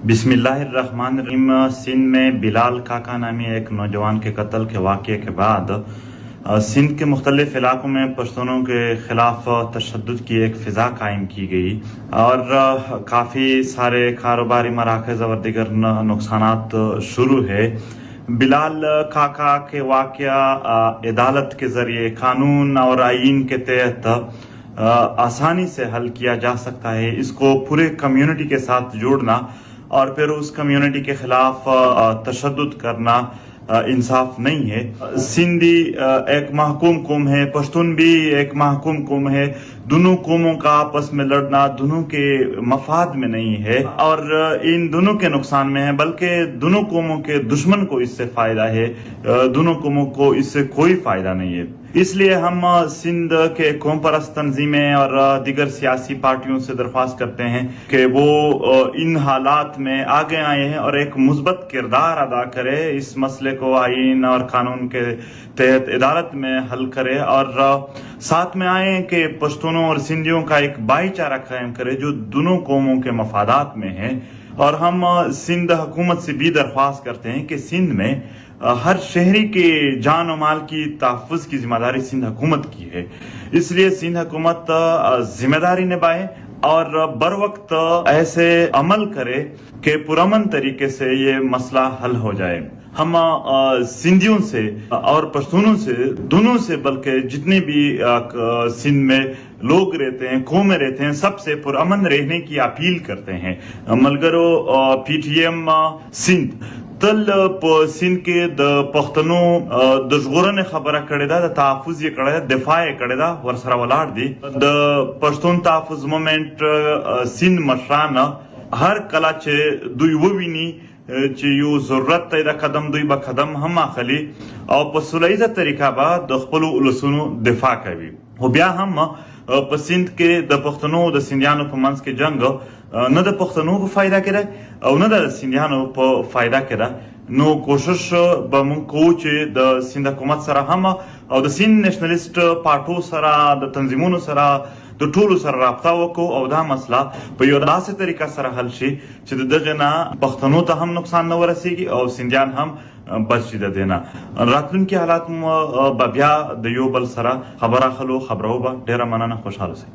बिस्मिल्लाहिर्रहमानिर्रहीम। सिंध में बिलाल काका नामी एक नौजवान के कत्ल के वाक़े के बाद सिंध के मुख्तलिफ इलाकों में पश्तूनों के खिलाफ तशद्दुद की एक फ़िज़ा कायम की गई और काफ़ी सारे कारोबारी मराकज़ और दिगर नुकसानात शुरू है। बिलाल काका के वाक़या अदालत के ज़रिए कानून और आईन के तहत आसानी से हल किया जा सकता है। इसको पूरे कम्युनिटी के साथ जोड़ना और फिर उस कम्युनिटी के खिलाफ तशद्दुद करना इंसाफ नहीं है। सिंधी एक महकूम कौम है, पश्तून भी एक महकूम कौम है। दोनों कौमों का आपस में लड़ना दोनों के मफाद में नहीं है और इन दोनों के नुकसान में है, बल्कि दोनों कौमों के दुश्मन को इससे फायदा है, दोनों कौमों को इससे कोई फायदा नहीं है। इसलिए हम सिंध के कौम परस्त तंजीमें और दिगर सियासी पार्टियों से दरख्वास्त करते हैं कि वो इन हालात में आगे आए हैं और एक मुस्बत किरदार अदा करे, इस मसले को आईन और कानून के तहत अदालत में हल करे और साथ में आए कि पश्तूनों और सिंधियों का एक भाईचारा कायम करे जो दोनों कौमों के मफादात में है। और हम सिंध हुकूमत से भी दरख्वास्त करते हैं कि सिंध में हर शहरी के जान और माल की तहफ़्फ़ुज़ की जिम्मेदारी सिंध हुकूमत की है। इसलिए सिंध हुकूमत जिम्मेदारी निभाए और बर वक्त ऐसे अमल करे कि पुरअमन तरीके से ये मसला हल हो जाए। हम सिंधियों से और पश्तूनों से, दोनों से, बल्कि जितने भी सिंध में लोग रहते हैं, कौमें रहते हैं, सबसे पुरअमन रहने की अपील करते हैं। मलगरो पीटीएम सिंध तल सिंध के द पख्तनो द ژغورنه خبره کړې ده، د تحفظ یې کړی ده، دفاع یې کړی ده، ورسره ولاړ دي د پښتون تحفظ مومنټ سیند مشران هر کله چې دوی وویني چې یو ضرورت دی د قدم، دوی به قدم هم اخلي او په سوله ییزه طریقه به د خپلو ولسونو دفاع کوي. خو بیا هم په سیند کې د پښتنو د سیندیانو په منځ کې جنگ نه د پښتنو په فایده کې ده او نه د سیندیانو په فایده کې ده. نو کوشش به مونږ کوو چې د سیند حکومت سره هم او د سیند نیشنلیسټ پارټو سره، د تنظیمونو سره، د ټولو سره رابطه وکړو او دا مسله په یو داسې طریقه سره حل شي چې د دغه نه پښتنو ته هم نقصان نه ورسیږي او سیندیان هم بچ شي د دې نه. راتلونکي حالات به بیا د یو بل سره خبره اخلو، خبرو به. ډېره مننه، خوشحاله اوسئ.